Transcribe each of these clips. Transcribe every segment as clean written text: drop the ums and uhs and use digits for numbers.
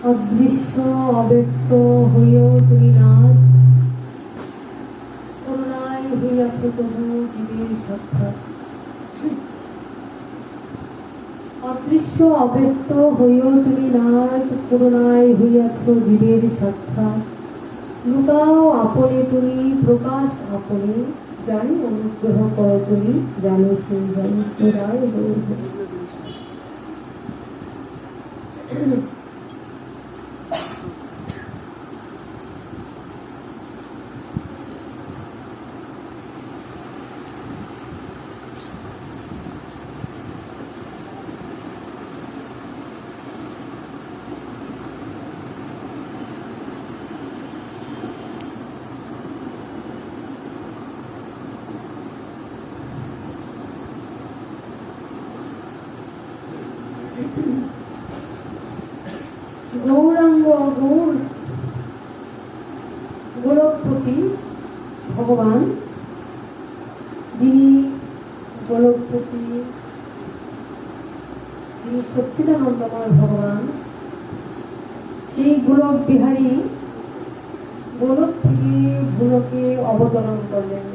অদৃশ্য অব্যক্ত হইও তুমি নাথ, করুণায় হইয়াছ তবু জীবের সাক্ষাৎ। অদৃশ্য অব্যক্ত হইও তুমি নাথ, করুণায় হইয়াছ জীবের সাক্ষাৎ। লুকাও আপনে তুমি, প্রকাশ আপনে, জানি অনুগ্রহ করো তুমি, জানো সেই জানি রায় গৌর। গৌরাঙ্গ গৌর গোলকপতি ভগবান, যিনি গোলকপতি, যিনি সচ্চিদানন্দময় ভগবান, সেই গোলক বিহারী গোলক থেকে ভূলোকে অবতরণ করলেন।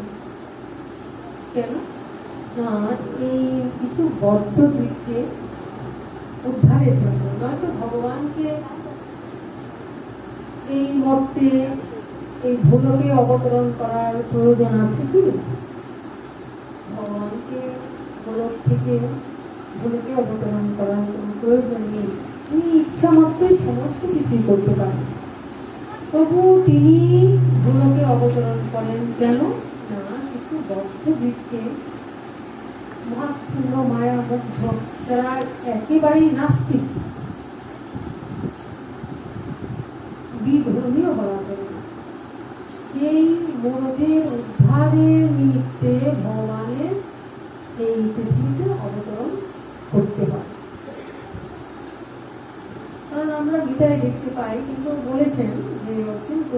কেন না, এই কিছু বদ্ধ জীবকে উদ্ধারের জন্য। নয়তো ভগবানকে এই মর্তে এই ভূলোকে অবতরণ করার প্রয়োজন আছে কি? ভগবানকে গোলক থেকে ভূলোকে অবতরণ করার কোনো প্রয়োজন নেই। তিনি ইচ্ছা মাত্রই সমস্ত কিছুই করতে পারেন। তবু তিনি ভূলোকে অবতরণ করেন কেন না, কিছু বদ্ধ জীবকে, মহাচ্ছন্ন মায়াবদ্ধ, যারা একেবারেই নাস্তিক, বিধর্মীয় বলা যায়, সেই মনদের উদ্ধারের নিমিত্তে ভগবানের এই পৃথিবীতে অবতরণ করতে হয়। কারণ আমরা গীতায় দেখতে পাই, কিন্তু বলেছেন যে অত্যন্ত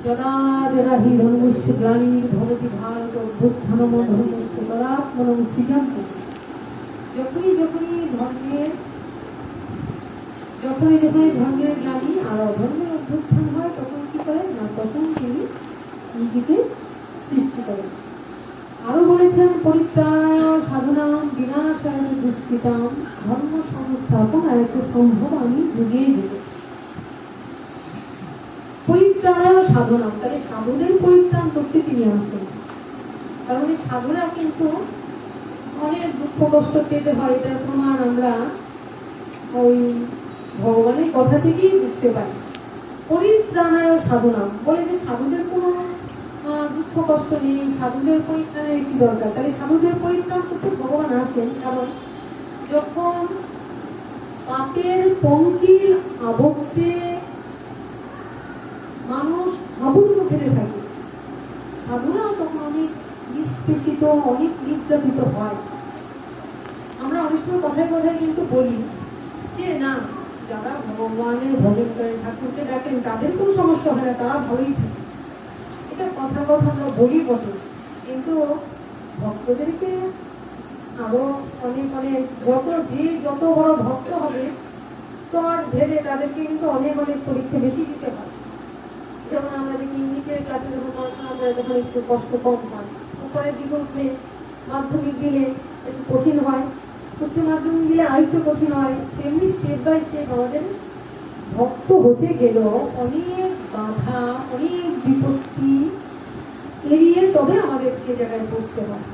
যদা যদা হি ধর্মস্য গ্লানির ভবতি ভারত অভ্যুত্থানম ধর্মস্য তদাত্মনং সৃজন্তি। যখনই ধর্মের গ্লানি আর অধর্মের অভ্যুত্থান হয়, তখন কি করেন না, তখন তিনি নিজেকে সৃষ্টি করেন। আরো বলেছেন পরিত্রাণায় সাধনাম বিনাশায় দুষ্কৃতাম ধর্ম সংস্থাপনায় সম্ভব আমি যুগে যুগে। পরিত্রাণায় সাধনাম, তাহলে সাধুদের পরিত্রাণ করতে তিনি আসেন। কারণ এই সাধুরা কিন্তু অনেক দুঃখ কষ্ট পেতে হয়, এটার প্রমাণ আমরা ওই ভগবানের কথা থেকেই বুঝতে পারি। পরিত্রাণায় সাধনাম বলে যে সাধুদের কোনো দুঃখ কষ্ট নেই, সাধুদের পরিত্রাণের কি দরকার? তাহলে সাধুদের পরিত্রাণ করতে ভগবান আসেন। কারণ যখন পাপের পঙ্কিল আবর্তে মানুষ হাবুডুবু খেতে থাকে, সাধুরাও তখন অনেক নিষ্পেষিত, অনেক নির্যাতিত হয়। আমরা অনেক সময় কথায় কথায় কিন্তু বলি যে না, যারা ভগবানের ভজন করেন, ঠাকুরকে ডাকেন, তাদের কোনো সমস্যা হয় না, তারা ভালোই থাকে। এটা কথা আমরা বলি বটে, কিন্তু ভক্তদেরকে আরো অনেক যত বড় ভক্ত হবে, স্তর ভেদে তাদেরকে কিন্তু অনেক পরীক্ষা বেশি দিতে হয়। যেমন আমরা দেখি ইংলিশের ক্লাসে যখন পড়াশোনা করে তখন একটু কষ্ট কম হয়, উপরের দিকে উঠলে মাধ্যমিক দিলে একটু কঠিন হয়, উচ্চ মাধ্যমিক দিলে আরেকটু কঠিন হয়। তেমনি স্টেপ বাই স্টেপ আমাদের ভক্ত হতে গেলেও অনেক বাধা, অনেক বিপত্তি এড়িয়ে তবে আমাদের সে জায়গায় পৌঁছতে হয়।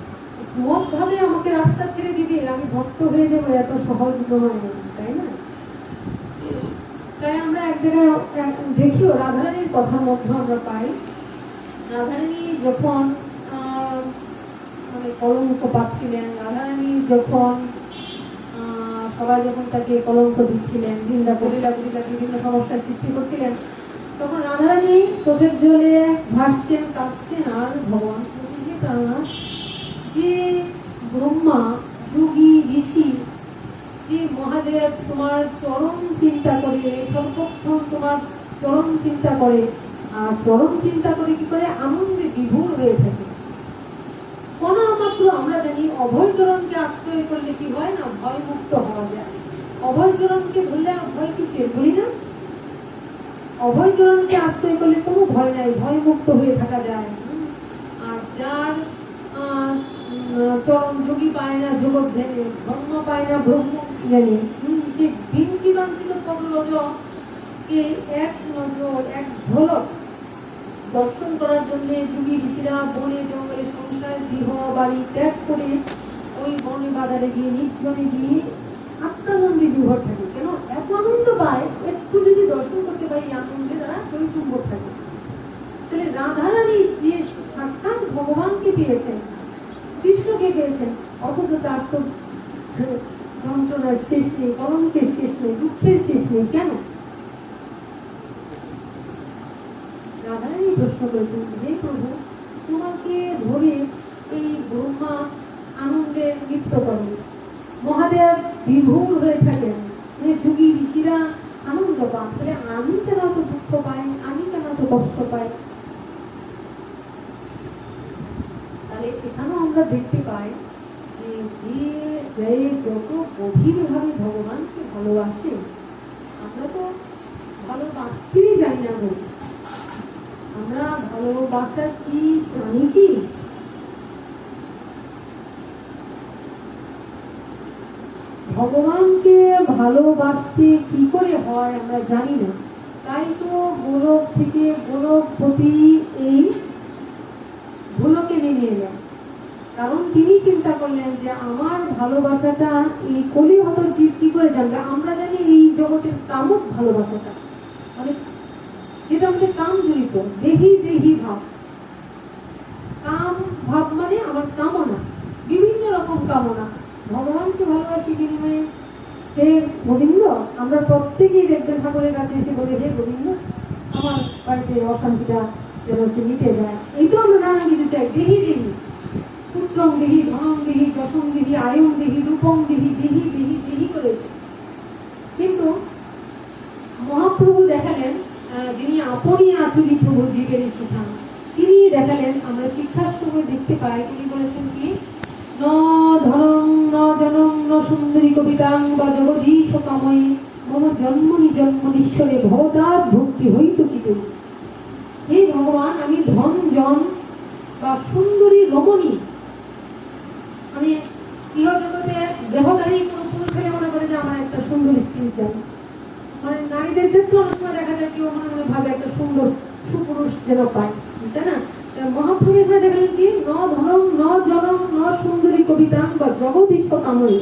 স্মুথ ভাবে আমাকে রাস্তা ছেড়ে দিবে, আমি ভক্ত হয়ে যাবো, এত সহজ নয়, তাই না? তাই আমরা এক জায়গায় দেখিও রাধারানীর কথার মধ্যে আমরা পাই, রাধারানী যখন কলঙ্ক পাচ্ছিলেন, রাধারানী যখন সবাই যখন তাকে কলঙ্ক দিচ্ছিলেন, বলিলা বিভিন্ন সমস্যার সৃষ্টি করছিলেন, তখন রাধারানী চোখের জলে ভাসছেন, কাঁদছেন, আর ভগবান যে ব্রহ্মা যোগী ঋষি, যে মহাদেব তোমার চরম চিন্তা করে, সর্বক্ষণ তোমার চরম চিন্তা করে, আর চরম চিন্তা করে কি করে আনন্দে বিভোর হয়ে থাকে, কোনো শুধুমাত্র আমরা জানি অভয়চরণকে আশ্রয় করলে কি হয় না, ভয় মুক্ত হওয়া যায়। অভয়চরণকে ধরলে আর ভয় কিসের বলি না? অভয়চরণকে আশ্রয় করলে কোনো ভয় নাই, ভয় মুক্ত হয়ে থাকা যায়। আর যার চরণ যোগী পায় না জগৎ ধ্যানে, ব্রহ্ম পায় না ব্রহ্ম জ্ঞানে, সে বিঞ্চি বাঞ্ছিত পদরজ কে এক নজর এক ঝলক দর্শন করার জন্য যুগী ঋষিরা বনে জঙ্গলে সংসার গৃহ বাড়ি ত্যাগ করে ওই বনে বাজারে গিয়ে নির্জনে গিয়ে আত্মানন্দে বিভোর থাকে। কেন? এত আনন্দ পায়, একটু যদি দর্শন করতে পারি আনন্দে তারা পরিচুম্বক থাকে। তাহলে রাধারানী যে সাক্ষাৎ ভগবানকে পেয়েছেন, কৃষ্ণকে পেয়েছেন, অথচ তার তো যন্ত্রণার শেষ নেই, কলঙ্কের শেষ নেই, দুঃখের শেষ নেই। কেন? রাধারানী প্রশ্ন করেছেন, হে প্রভু, তোমাকে ধরে এই ব্রহ্মা আনন্দে লিপ্ত করেন, মহাদেব বিভোর হয়ে থাকেন, যুগী ঋষিরা আনন্দ পান, তাহলে আমি কেন তো দুঃখ পাই, আমি কেন তো কষ্ট পাই? তাহলে এখানেও আমরা দেখতে পাই যে যত গভীর ভাবে ভগবানকে ভালোবাসে, আমরা তো ভালোবাসতেই জানি না বলি, আমরা ভালোবাসা কি জানি কি? ভগবানকে ভালোবাসতে কি করে হয় আমরা জানি না। তাই তো গোলক থেকে গোলকপতি এই ভুলকে নেমে এলেন। কারণ তিনি চিন্তা করলেন যে আমার ভালোবাসাটা এই কলিহত জীব কি করে জানবে? আমরা জানি এই জগতের কামক ভালোবাসাটা, মানে যেটা আমাদের কাম জড়িত, দেহি দেহি ভাব। কাম ভাব মানে আমার কামনা, বিভিন্ন রকম কামনা। ভগবানকে ভালোবাসি বিনিময়ে হে গোবিন্দ, আমরা প্রত্যেকেই দেখবেন ঠাকুরের কাছে এসে বলে, হে গোবিন্দ, আমার বাড়িতে অশান্তিটা যেন একটু মিটে যায়। এই তো আমরা নানা কিছু চাই, দেহি দেহি, পুত্রম দেহি, ধনম দেহি, যশম দেহি, আয়ম দেহি, রূপম দেহি, দেহি দেহি দেহি করে। কিন্তু মহাপ্রভু দেখালেন, যিনি আপনি আচুরি প্রভু জীবের শিখান, তিনি দেখালেন, আমরা শিক্ষাশ্রমে দেখতে পাই, তিনি বলেছেন কি, ন ধনং ন জনং ন সুন্দরী কবিতাং বা জগদীশ কাময়ে মম জন্মনি জন্মনীশ্বরে ভবতার ভক্তি হইত কি করি। হে ভগবান, আমি ধন জন বা সুন্দরী রমণী, মানে ইহ জগতে দেহদারী কোনো পুরুষ হয়ে মনে করে যে আমার একটা সুন্দর স্ত্রী চাই। মানে নারীদের ক্ষেত্রে অনেক সময় দেখা যায় কেউ মনে মনে ভাবে একটা সুন্দর সুপুরুষ যেন পায়, তাই না? মহাপ্রভু এখানে দেখলেন কি, ন ধনং ন জনং ন সুন্দরী কবিতা বা জগদীশ কাময়ে,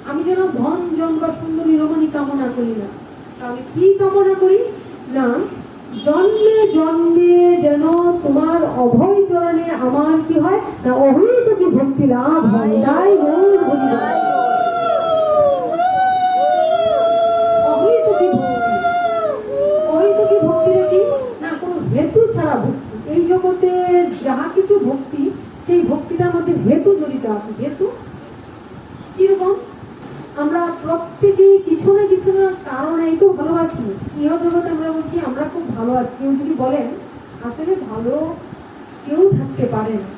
আমি যেন ধন জন বা সুন্দরী রমণী কামনা করি না, আমি কি কামনা করি না, জন্মে জন্মে যেন তোমার অভয় চরণে আমার কি হয় না, অহৈতুকী ভক্তি লাভ হয়। তাই অহৈতুকী ভক্তিটা কি না, কোনো হেতু ছাড়া ভক্তি। এই জগতে যাহা কিছু ভক্তি, সেই ভক্তিটার মধ্যে হেতু জড়িত আছে। হেতু কিরকম? আমরা প্রত্যেকেই কিছু না কিছু না কারণেই তো ভালোবাসি। ইহ জগতে আমরা বলছি আমরা খুব ভালোবাসি, কেউ যদি বলেন আসলে ভালো কেউ থাকতে পারে না।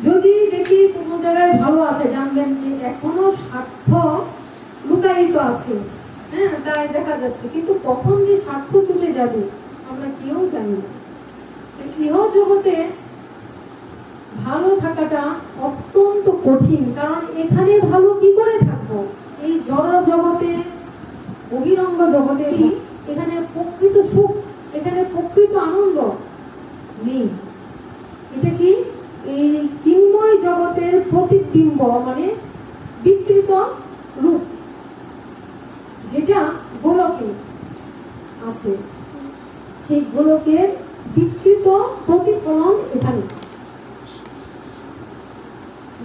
যদি দেখি কোনো জায়গায় ভালো আছে, জানবেন যে এখনো স্বার্থ লুকায়িত আছে, হ্যাঁ, তাই দেখা যাচ্ছে। কিন্তু কখন যে স্বার্থ চলে যাবে আমরা কেউ জানি না। ইহ জগতে ভালো থাকাটা অত্যন্ত কঠিন, কারণ এখানে ভালো কি করে থাকবো? এই জড় জগতে, বহিরঙ্গ জগতে এখানে প্রকৃত সুখ, এখানে প্রকৃত আনন্দ নেই। এটা কি এই চিন্ময় জগতের প্রতিবিম্ব, মানে বিকৃত রূপ, যেটা গোলকে আছে, সেই গোলকের বিকৃত প্রতিফলন এখানে,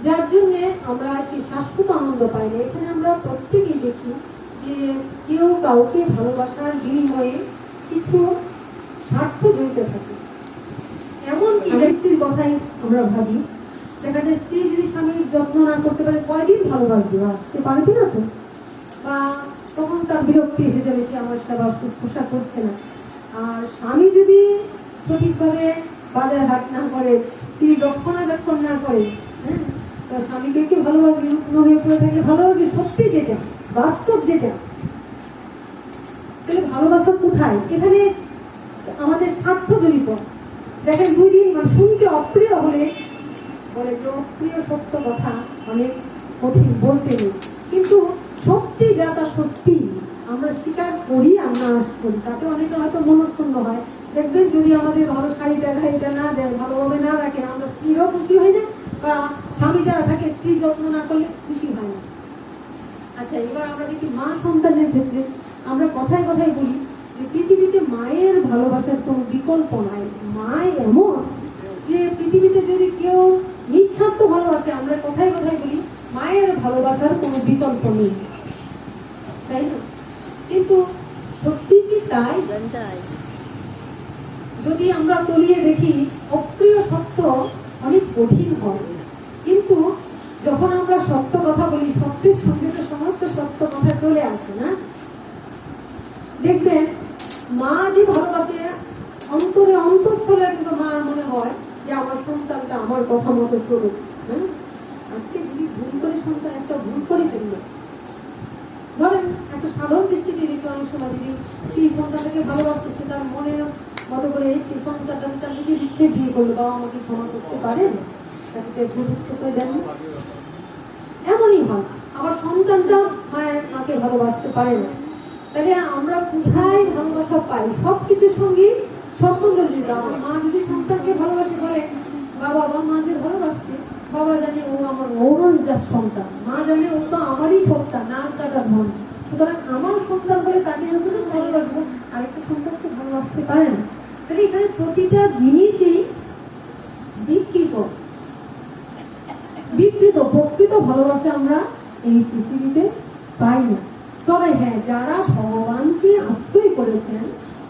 যার জন্য আমরা সেই শাশ্বত আনন্দ পাই না। এখানে আমরা প্রত্যেকেই দেখি যে কেউ কাউকে ভালোবাসার বিনিময়ে কিছু স্বার্থ জড়িত থাকে। এমনকি স্ত্রীর কথাই আমরা ভাবি, দেখা যায় স্ত্রী যদি স্বামীর যত্ন না করতে পারে, কয়দিন ভালোবাসবে? আসতে পারবে না তো, বা তখন তার বিরক্তি এসে যাবে, সে আমার সেবা শুশ্রূষা করছে না। আর স্বামী যদি সঠিকভাবে বাজার হাট না করে, স্ত্রী রক্ষণাবেক্ষণ না করে, হ্যাঁ, তার স্বামীকে কি ভালোবাসবে, রুগ্ন হয়ে পড়ে থাকলে ভালোবাসবে, সত্যি যেটা বাস্তব যেটা। তাহলে ভালোবাসা কোথায়? এখানে আমাদের স্বার্থ জড়িত। দেখেন দুই দিন মানে শুনতে অপ্রিয় হলে বলে যে অপ্রিয় সত্য কথা অনেক কঠিন বলতে নেই, কিন্তু সত্যি যা তা সত্যি আমরা স্বীকার করি, আমরা করি, তাতে অনেকে হয়তো মনক্ষুণ্ণ হয়। দেখবেন যদি আমাদের ভালো শাড়িটা ঘাড়িটা না দেন, ভালোভাবে না রাখেন, আমরা স্ত্রীরও খুশি হয় না, বা স্বামী যারা থাকে স্ত্রী যত্ন না করলে খুশি হয় না। আচ্ছা, এবার আমরা দেখি মা সন্তানের ক্ষেত্রে আমরা কথায় কথায় বলি যে পৃথিবীতে মায়ের ভালোবাসার কোনো বিকল্প নাই। মা এমন যে পৃথিবীতে যদি কেউ নিঃস্বার্থ ভালোবাসে, আমরা কথায় কথায় বলি মায়ের ভালোবাসার কোনো বিকল্প নেই, তাই না? কিন্তু সত্যি কি তাই? যদি আমরা তলিয়ে দেখি অপ্রিয় সত্য অনেক কঠিন হয়, কিন্তু যখন আমরা সত্য কথা বলি সত্যের সঙ্গে তো সমস্ত সত্য কথা চলে আসে না। দেখবেন মা যে ভালোবাসে অন্তরে অন্তঃস্থলে, কিন্তু মার মনে হয় যে আমার সন্তানটা আমার কথা মতো চলুক। হ্যাঁ, আজকে যদি ভুল করে সন্তান একটা ভুল করে ফেললো, ধরেন একটা সাধারণ দৃষ্টিতে দেখে অনেক সময় যদি সেই সন্তানটাকে ভালোবাসতে, সে তার মনের মতো করে সেই সন্তানটা তার নিজের ইচ্ছে বিয়ে করলো, বাবা আমাকে ক্ষমা করতে পারেন, তাকে ভুলুক্ত করে দেন, এমনই হয়। আবার সন্তানটা মাকে ভালোবাসতে পারে না। তাহলে আমরা কোথায় ভালোবাসা পাই? সবকিছুর সঙ্গে সম্বন্ধ জড়িত। আমার মা যদি সন্তানকে ভালোবাসে, বলে বাবা মাকে ভালোবাসছে, বাবা জানে ও আমার ঔরজাত সন্তান, মা জানে ও তো আমারই সন্তান, না কাটা ধন, সুতরাং আমার সন্তান বলে তাকে যতটুকু ভালোবাসবো, আরেকটা সন্তানকে ভালোবাসতে পারে না। তাহলে এখানে প্রতিটা জিনিসই বিকৃত, প্রকৃত ভালোবাসা আমরা এই পৃথিবীতে পাই না। তবে হ্যাঁ, যারা ভগবানকে আশ্রয় করেছেন,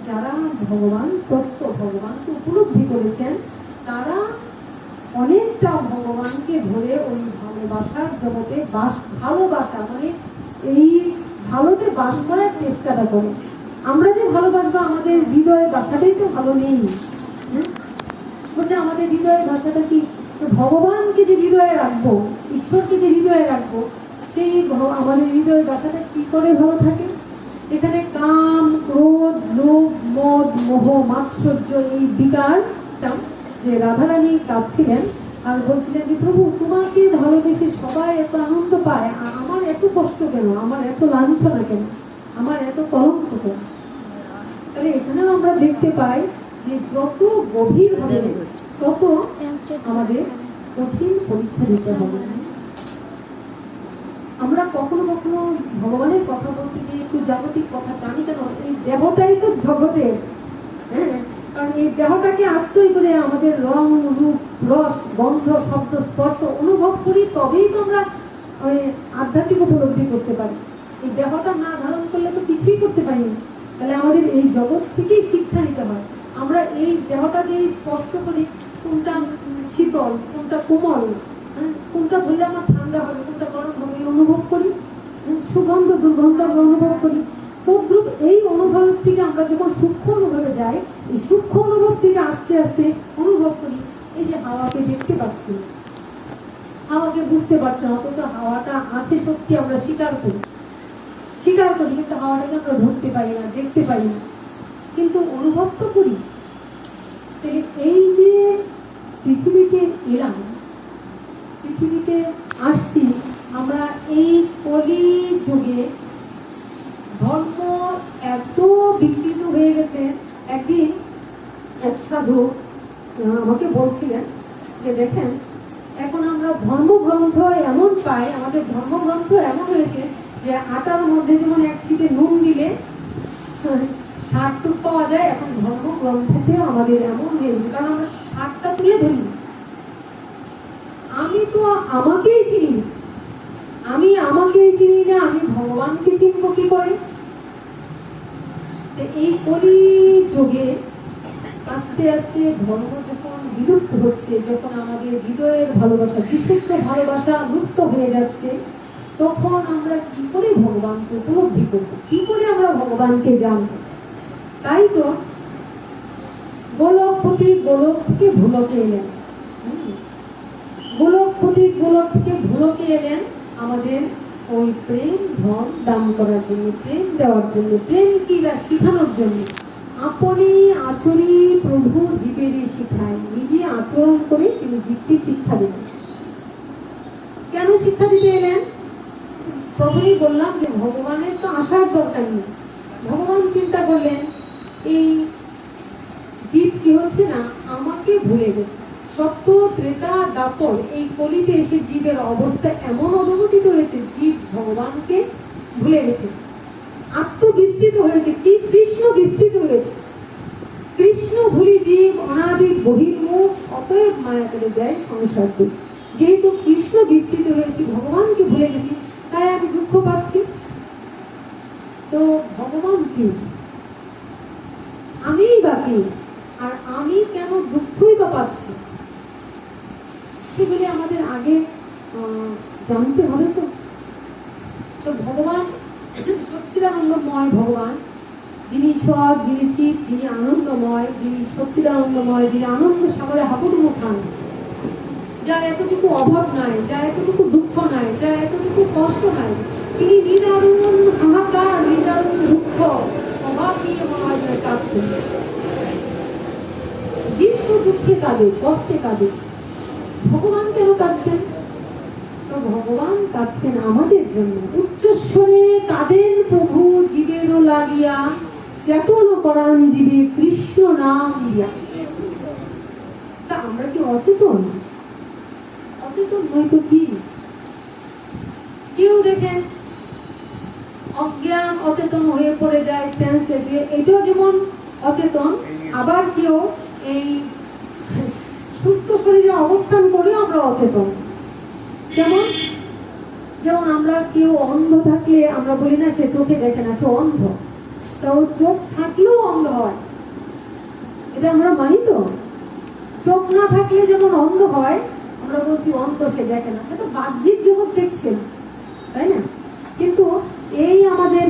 যারা ভগবান তত্ত্ব, ভগবানকে উপলব্ধি করেছেন, তারা অনেকটা ভগবানকে ধরে ওই ভালোবাসার জগতে ভালোবাসা মানে এই ভালোতে বাস করার চেষ্টাটা করে। আমরা যে ভালোবাসবো, আমাদের হৃদয়ের বাসাটাই তো ভালো নেই। হ্যাঁ, বলছে আমাদের হৃদয়ের ভাষাটা কি? ভগবানকে যে হৃদয়ে রাখবো, ঈশ্বরকে যে হৃদয়ে রাখবো, সেই আমাদের হৃদয়ের বাসাটা কি করে ভালো থাকে? এখানে কাম, ক্রোধ, লোভ, মদ, মোহ, মাৎসর্য, এই বিকার, যে রাধারানী কাঁদছিলেন আর বলছিলেন যে প্রভু তোমাকে ভালোবেসে সবাই এত আনন্দ পায়, আমার এত কষ্ট কেন, আমার এত লাঞ্ছনা কেন, আমার এত কলঙ্ক কেন? তাহলে এখানেও আমরা দেখতে পাই যে যত গভীর হবে তত আমাদের কঠিন পরীক্ষা দিতে হবে। আমরা কখনো কখনো ভগবানের কথা বলতে গিয়ে একটু জাগতিক কথা জানি, কেন এই দেহটাই তো জগতের। হ্যাঁ, কারণ এই দেহটাকে আশ্রয় করে আমাদের রং, রূপ, রস, গন্ধ, শব্দ, স্পর্শ অনুভব করি, তবেই তো আমরা আধ্যাত্মিক উপলব্ধি করতে পারি। এই দেহটা না ধারণ করলে তো কিছুই করতে পারি না। তাহলে আমাদের এই জগৎ থেকেই শিক্ষা নিতে হয়। আমরা এই দেহটা দিয়ে স্পর্শ করি, কোনটা শীতল, কোনটা কোমল, কোনটা ধরলে আমার ঠান্ডা হবে, কোনটা গরম হবে, অনুভব করি। সুগন্ধ, দুর্গন্ধ আমরা অনুভব করি। তদ্রূপ এই অনুভব থেকে আমরা যখন সূক্ষ্ম অনুভবে যাই, এই সূক্ষ্ম অনুভব থেকে আস্তে আস্তে অনুভব করি এই যে হাওয়াকে দেখতে পাচ্ছি, হাওয়াকে বুঝতে পারছি না, অথচ হাওয়াটা আছে সত্যি, আমরা স্বীকার করি, কিন্তু হাওয়াটাকে আমরা ধরতে পারি না, দেখতে পারি না, কিন্তু অনুভব তো করি। এই যে পৃথিবীতে এলাম, পৃথিবীতে আসছি আমরা, এই কলি যুগে ধর্ম এত বিকৃত হয়ে গেছে। একদিন এক সাধু আমাকে বলছিলেন যে দেখেন, এখন আমরা ধর্মগ্রন্থ এমন পাই, আমাদের ধর্মগ্রন্থ এমন হয়েছে যে আটার মধ্যে যেমন এক ছিটে নুন দিলে সারটুক পাওয়া যায়, এখন ধর্মগ্রন্থতেও আমাদের এমন হয়েছে, কারণ আমরা সারটা তুলে ধরি। আমি তো আমাকেই চিনি, আমি আমাকেই চিনি না, আমি ভগবানকে চিনব কি করে? এই কলি যুগে আস্তে আস্তে ধর্ম যখন বিলুপ্ত হচ্ছে, যখন আমাদের হৃদয়ের ভালোবাসা, বিশুদ্ধ ভালোবাসা লুপ্ত হয়ে যাচ্ছে, তখন আমরা কি করে ভগবানকে উপলব্ধি করব, কি করে আমরা ভগবানকে জানব? তাই তো গোলকপতি গোলক থেকে ভুলকে এলেন। গোলক থেকে ভুলকে এলেন আমাদের ওই প্রেম ধন দান করার জন্য, প্রেম দেওয়ার জন্য, প্রেম কি শিখানোর জন্য। আপনি আচরি প্রভু জীবের শিখায়, নিজে আচরণ করে তিনি জীবকে শিক্ষা দেবেন। কেন শিক্ষা দিতে এলেন? প্রথমেই বললাম যে ভগবানের তো আসার দরকার নেই। ভগবান চিন্তা করলেন এই জীব কি হচ্ছে না, আমাকে ভুলে গেছে। সত্য ত্রেতা দাপর এই কলিতে এসে জীবের অবস্থা এমন অবনতিত হয়েছে, জীব ভগবানকে ভুলে গেছে, আত্মবিস্তৃত হয়েছে, কি কৃষ্ণ বিস্তৃত হয়েছে। কৃষ্ণ ভুলি জীব অনাদি বহির্মুখ, অতএব মায়া করে দেয় সংসার দুঃখ। যেহেতু কৃষ্ণ বিস্তৃত হয়েছে, ভগবানকে ভুলে গেছি, তাই আমি দুঃখ পাচ্ছি। তো ভগবান কি, আমিই বা কি, আর আমি কেন দুঃখই বা পাচ্ছি, সেগুলি আমাদের আগে জানতে হবে। তো ভগবান সচ্চিদানন্দময় ভগবান, যিনি সৎ, যিনি চিৎ, যিনি আনন্দময়, যিনি সচ্চিদানন্দময়, যিনি আনন্দ সাগরে হাবুডুবু খান, যার এতটুকু অভাব নাই, যার এতটুকু দুঃখ নাই, যার এতটুকু কষ্ট নাই, তিনি নিদারুণ হাহাকার, নিদারুণ দুঃখ, অভাব নিয়ে মনে হয় যেন কাঁদছেন। জীব তো দুঃখে কাঁদে, কষ্টে কাঁদে, ভগবান কেন কাঁদছেন? তো ভগবান কাঁদছেন আমাদের জন্য। উচ্চস্বরে কাঁদেন প্রভু জীবেরও লাগিয়া, চেতন করান জীবে কৃষ্ণ নাম দিয়া। তা আমরা কি অচেতন? অচেতন নয়তো কি? কেউ দেখেন অজ্ঞান অচেতন হয়ে পড়ে যায়, সেন্সলেস হয়ে, এটাও যেমন অচেতন। আবার কেউ এই সুস্থ শরীরে অবস্থান করেও আমরা অচেতন। যেমন আমরা কেউ অন্ধ থাকলে আমরা বলি না সে চোখে দেখে না, সে অন্ধ। তো চোখ থাকলেও অন্ধ হয়, এটা আমরা মানি। তো চোখ না থাকলে যেমন অন্ধ হয়, আমরা বলছি অন্ধ, সে দেখে না, সে তো বাহ্যিক জগৎ দেখছে না, তাই না? কিন্তু এই আমাদের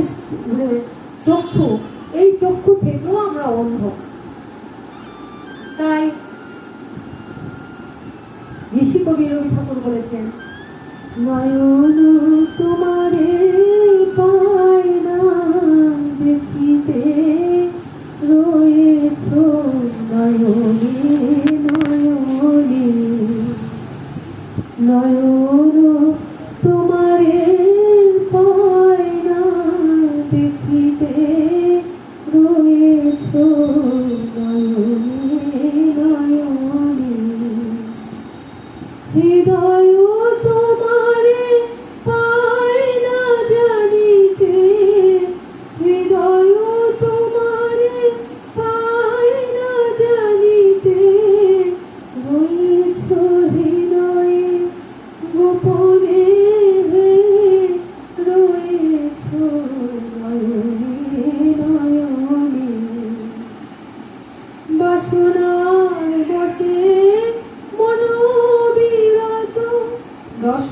চক্ষু, এই চক্ষু থেকেও আমরা অন্ধ। তাই ঋষি কবি রবি ঠাকুর বলেছেন, নয়ন তোমারে পায় না দেখিতে রয়েছ নয়নে নয়নে, নয়ন তোমারে পায় না দেখিতে রয়েছ নয়নে নয়নে, হৃদয় তোমারে পায় না জানিতে, হৃদয় তোমারে পায় না জানিতে, রয়েছ হৃদয়ে গোপনে রয়েছ নয়নে নয়নে, বাসনার বসে মনোবিরত, দশ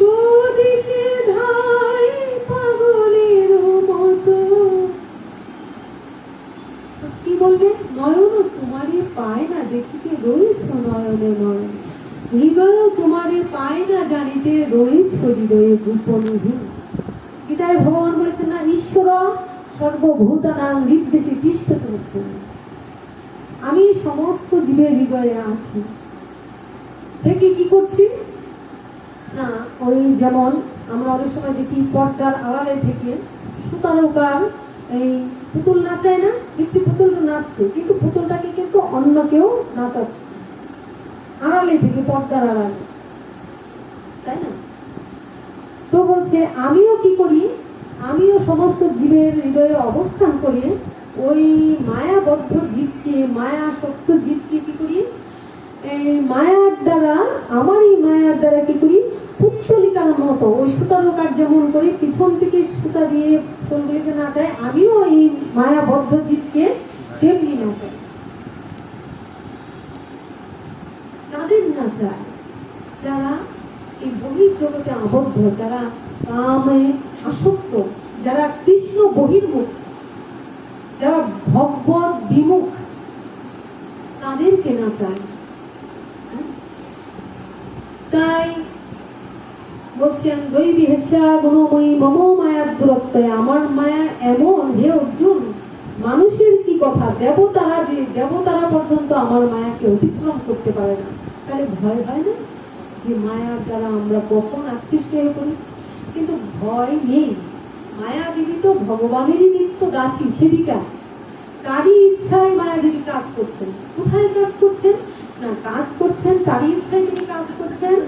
দিশে ধাই পাগলের মতো। কি বললেন? নয়ন তোমারে পায় না দেখিতে রয়েছ নয়নে নয়নে, হৃদয় তোমারে পায় না জানিতে রয়েছ হৃদয়ে গোপনে। গীতায় ভগবান বলেছেন না, ঈশ্বর সর্বভূতানাং নির্দেশে তিষ্ঠতে হচ্ছে, আমি সমস্ত জীবের হৃদয়ে আছি। দেখি কি করছি না, ওই যেমন আমরা অনেক সময় দেখি পর্দার আড়ালে থেকে সুতারকার এই পুতুল নাচায় না, দেখছি পুতুলটা নাচছে, কিন্তু পুতুলটাকে কিন্তু অন্য কেউ নাচাচ্ছে আড়ালে থেকে, পর্দার আড়ালে, তাই না? তো বলছে আমিও কি করি, আমিও সমস্ত জীবের হৃদয়ে অবস্থান করে ওই মায়াবদ্ধ জীবকে, মায়া সত্য জীবকে কি করি, এই মায়ার দ্বারা, আমার এই মায়ার দ্বারা কি করি, পুত্তলিকার মতো ওই সুতারকার যেমন করে পিছন থেকে সুতা দিয়ে পুতুলগুলিকে নাচায়, আমিও এই মায়াবদ্ধ জীবকে তেমনি নাচাই। কাদের নাচায়? যারা এই বহির জগতে আবদ্ধ, যারা কামে আসক্ত, যারা কৃষ্ণ বহির্মুখ, যারা ভগবত বিমুখ, তাদেরকে নাচায়। তাই বলছেন দৈবী হেসা গুণময়ী মম মায়ার দূরত্ব, আমার মায়া এমন হে অর্জুন, মানুষের কি কথা, দেবতারা পর্যন্ত আমার মায়াকে অতিক্রম করতে পারে না। তাহলে ভয় হয় না যে মায়ার দ্বারা আমরা কখন আকৃষ্ট হয়ে পড়ি? কিন্তু ভয় নেই। মায়া দেবী তো ভগবানেরই নিত্য দাসী সেবিকা, তারই ইচ্ছায় মায়া দেবী কাজ করছেন। কোথায় কাজ করছেন? না, কাজ করছেন তারই ইচ্ছায় তিনি কাজ করছেন,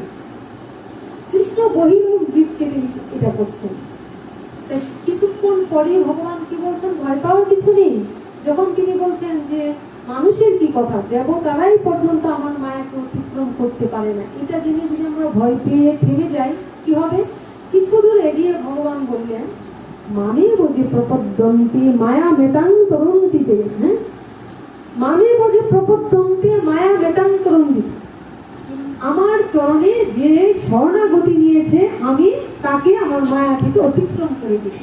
কৃষ্ণ বহির্মুখ জীবকে তিনি এটা করছেন। তাই কিছুক্ষণ পরে ভগবান কি বলছেন? ভয় পাওয়ার কিছু নেই। যখন তিনি বলছেন যে মানুষের কি কথা, দেবতারাই পর্যন্ত আমার মায়াকে অতিক্রম করতে পারে না, এটা জেনে যদি আমরা ভয় পেয়ে থেমে যাই কি হবে? কিছু দূর এগিয়ে ভগবান বললেন মামেব যে প্রপদ্যন্তে মায়া মেটাং তরন্তিতে, হ্যাঁ, মামেব যে প্রপদ্যন্তে মায়া মেটাং তরন্তিতে, আমার চরণে যে শরণাগতি নিয়েছে আমি তাকে আমার মায়া থেকে অতিক্রম করে দিই।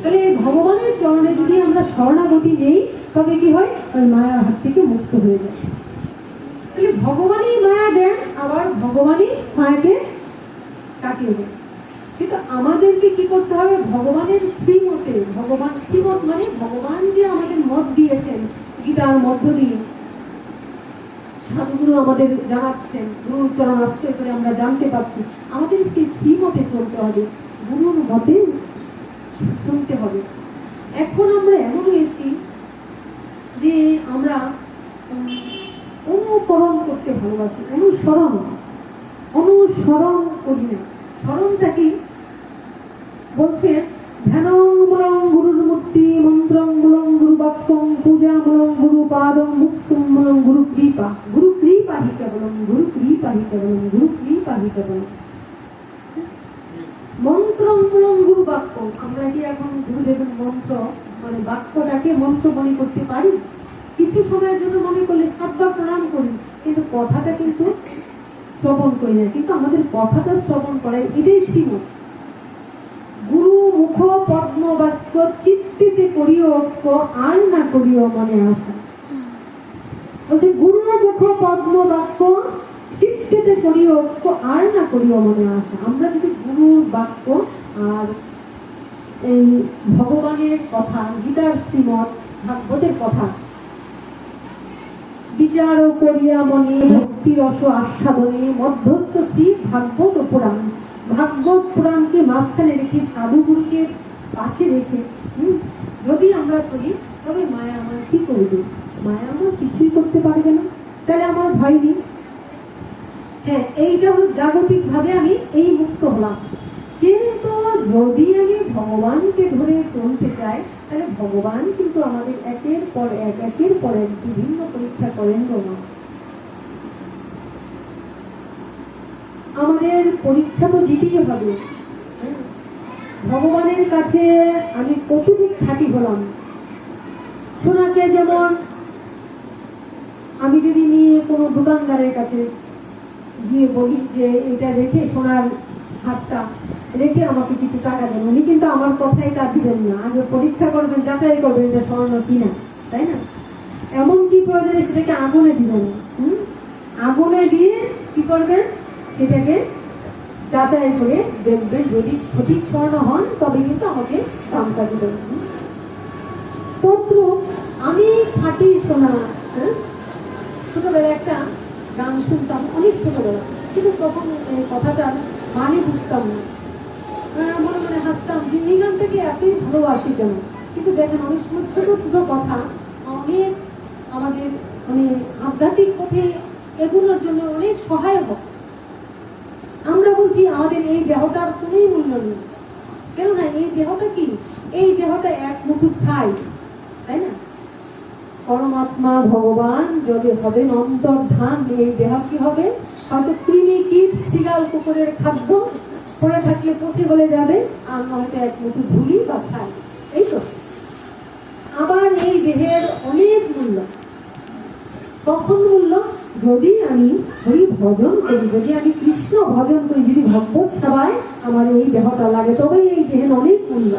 তাহলে ভগবানের চরণে যদি আমরা শরণাগতি নেই তবে কি হয়? ওই মায়ার হাত থেকে মুক্ত হয়ে যায়। তাহলে ভগবানই মায়া দেন, আবার ভগবানই মায়াকে কাটিয়ে দেন। কিন্তু আমাদেরকে কি করতে হবে? ভগবানের শ্রীমতে, ভগবান শ্রীমত মানে ভগবান যে আমাদের মত দিয়েছেন গীতার মধ্য দিয়ে, সাধুগুরু আমাদের জানাচ্ছেন, গুরুর চরণ আশ্রয় করে আমরা জানতে পারছি, আমাদের সেই শ্রীমতে চলতে হবে, গুরুর মতে শুনতে হবে। এখন আমরা এমন হয়েছি যে আমরা অনুকরণ করতে ভালোবাসি, অনুসরণ করি না। স্মরণটা কি? বলছে ধ্যানমূলং গুরুর মূর্তি, মন্ত্রমূলং গুরু বাক্যং, পূজামূলং গুরু পাদং, মুক্ষমূলং গুরু কৃপা, গুরু কৃপা হি কেবলম, গুরু কৃপা হি কেবলম, গুরু কৃপা হি কেবলম। মন্ত্রমূলং গুরু বাক্য, আমরা কি এখন গুরুদেবের মন্ত্র মানে বাক্যটাকে মন্ত্র মনে করতে পারি? কিছু সময়ের জন্য মনে করলে 7 বার প্রণাম করি, কিন্তু কথাটা কিন্তু শ্রবণ করি না। কিন্তু আমাদের কথাটা শ্রবণ করাই এটাই শ্রীমত। গুরু মুখ পদ্ম বাক্য চিত্তিতে করিও ঐক্য, আর না করিও মনে আসা। বলছে গুরু মুখ পদ্ম বাক্য চিত্তিতে করিও ঐক্য, আর না করিও মনে আসা। আমরা যদি গুরুর বাক্য আর এই ভগবানের কথা, গীতার শ্রীমত, ভাগবতের কথা বিচার করিয়া মনে ভক্তি রস আস্বাদনে মধ্যস্থ শ্রী ভাগবত পুরাণ, ভাগবত পুরাণকে মাঝখানে রেখে সাধুগুরুকে পাশে রেখে যদি আমরা চলি, তবে মায়া আমার কি করবে? মায়া আমার কিছুই করতে পারবে না। তাহলে আমার ভয় নেই। হ্যাঁ, এইটা হলো জাগতিক ভাবে আমি এই মুক্ত হলাম। কিন্তু যদি আমি ভগবানকে ধরে চলতে চাই, তাহলে ভগবান কিন্তু আমাদের একের পর এক বিভিন্ন পরীক্ষা করেন না। আমাদের পরীক্ষা তো দিতেই হবে। ভগবানের কাছে আমি কতটুকু খাঁটি হলাম। সোনাকে যেমন আমি যদি নিয়ে কোনো দোকানদারের কাছে গিয়ে বলি যে এটা রেখে, সোনার হাতটা রেখে আমাকে কিছু টাকা দেন, উনি কিন্তু আমার কথাই তা দিবেন না, আগে পরীক্ষা করবেন, যাচাই করবেন এটা স্বর্ণ কিনা, তাই না? এমনকি প্রয়োজনে সেটাকে আগুনে দিবেন, আগুনে দিয়ে কি করবেন? সেটাকে যাচাই করে দেখবেন, যদি সঠিক স্বর্ণ হন তবে কিন্তু আমাকে দামটা দিবেন। তদ্রূপ আমি খাঁটি সোনা। ছোটবেলায় একটা গান শুনতাম, অনেক ছোটবেলা, কিন্তু তখন কথাটার মানে বুঝতাম না, মনে মনে হাসতাম যে এই গানটাকে এতই ভালোবাসি কেন। কিন্তু দেখেন অনেক সময় ছোট ছোট কথা অনেক আমাদের মানে আধ্যাত্মিক পথে এগুলোর জন্য অনেক সহায়ক। আমরা বলছি আমাদের এই দেহটার কোনোই মূল্য নেই, কেননা এই দেহটা কি? এই দেহটা এক মুঠো ছাই, তাই না? পরমাত্মা ভগবান যদি হবেন অন্তর্ধান, এই দেহ কি হবে? হয়তো কৃমি কীট শৃগাল কুকুরের খাদ্য পড়ে থাকলে পচে গলে যাবে, আর হয়তো এক মুঠো ধুলি বা ছাই, এই তো। আবার এই দেহের অনেক মূল্য। কখন মূল্য? যদি আমি হরি ভজন করি, যদি আমি কৃষ্ণ ভজন করি, যদি ভগবত সেবায় আমার এই দেহটা লাগে, তবে এই দেহের অনেক মূল্য।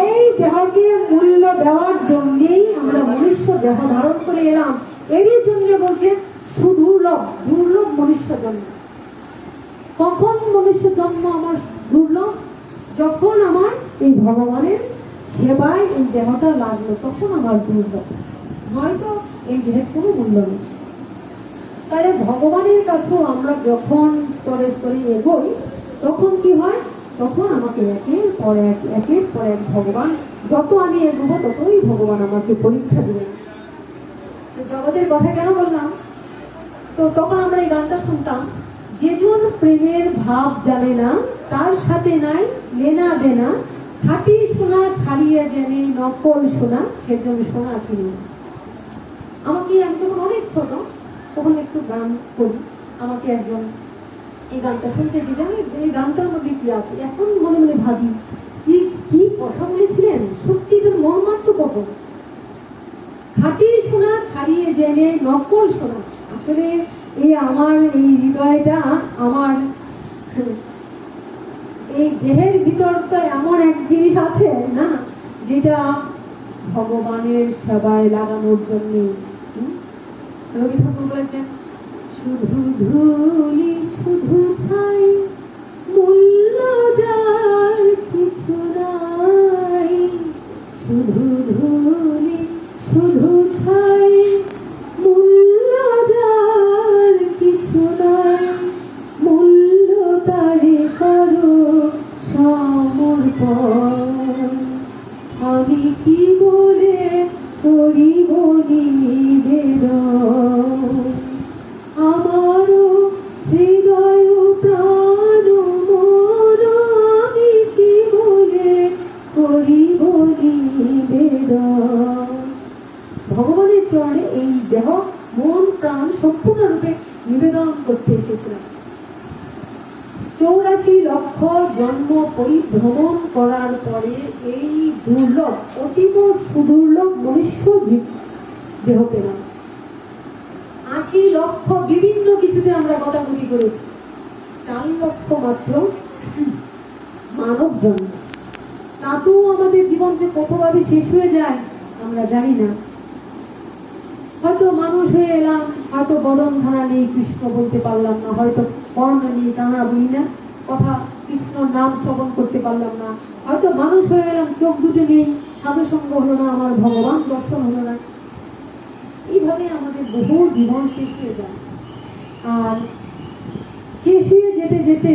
এই দেহকে মূল্য দেওয়ার জন্যেই আমরা মনুষ্য দেহ ধারণ করে এলাম। এরই জন্য বলছে সুদুর্লভ, দুর্লভ মনুষ্য জন্ম। কখন মনুষ্য জন্ম আমার দুর্লভ? যখন আমার এই ভগবানের সেবায় এই দেহটা লাগলো তখন আমার দুর্লভ, নয়তো এই দেহের কোনো মূল্য নেই। তাহলে ভগবানের কাছেও আমরা যখন স্তরে স্তরে এগোই তখন কি হয়? তখন আমাকে একের পর এক ভগবান, যত আমি এগোবো ততই ভগবান আমাকে পরীক্ষা দিবেন। জগতের কথা কেন বললাম? তো তখন আমরা এই গানটা শুনতাম, যেজন প্রেমের ভাব জানে না তার সাথে নাই লেনা দেনা, খাঁটি সোনা ছাড়িয়ে জেনে নকল সোনা সেজন সোনা ছিল। আমি যখন অনেক ছোট তখন একটু গান করি, আমাকে একজন এই গানটা শুনতেছি, জানি এই গানটার মধ্যে কি আছে। এখন মনে মনে ভাবি যে কি কথা বলেছিলেন, সত্যি তোর মর্মার্থ কত। খাঁটি সোনা ছাড়িয়ে জেনে নকল সোনা, আসলে আমার এই হৃদয়টা, আমার এই দেহের ভিতর তো এমন এক জিনিস আছে না, যেটা ভগবানের সেবায় লাগানোর জন্য। রবি ঠাকুর বলেছেন, শুধু ধুলি শুধু ছাই, মূল্য যার কিছু নাই। শুধু ধুলি শুধু ছাই, মূল্য যার কিছু নাই। মূল্য তারে করো সমর্পণ, আমি কি বলে করিব নিবেদন। আমারও হৃদয় প্রাণ মন, আমি কি বলে করিব নিবেদন। ভগবানের চরণে এই দেহ মন প্রাণ সম্পূর্ণরূপে নিবেদন করতে এসেছিলাম। 84 লক্ষ জন্ম পরিভ্রমণ করার পরে এই দুর্লভ, অতীব সুদুর্লভ মনুষ্য দেহ পেলাম। 80 লক্ষ বিভিন্ন কিছুতে আমরা গতাগতি করেছি, 4 লক্ষ মাত্র মানব জন্ম। তাতেও আমাদের জীবন যে কতভাবে শেষ হয়ে যায় আমরা জানি না। হয়তো মানুষ হয়ে এলাম, হয়তো বদন ধারা নেই, কৃষ্ণ বলতে পারলাম না, হয়তো বর্ণ নেই, কানা বলি না, কথা কৃষ্ণর নাম শ্রবণ করতে পারলাম না, হয়তো মানুষ হয়ে এলাম, চোখ দুটো নেই, সাধু সঙ্গ হলো না, আমার ভগবান দর্শন হলো না। এইভাবে আমাদের বহু জীবন শেষ হয়ে যায়। আর শেষ হয়ে যেতে যেতে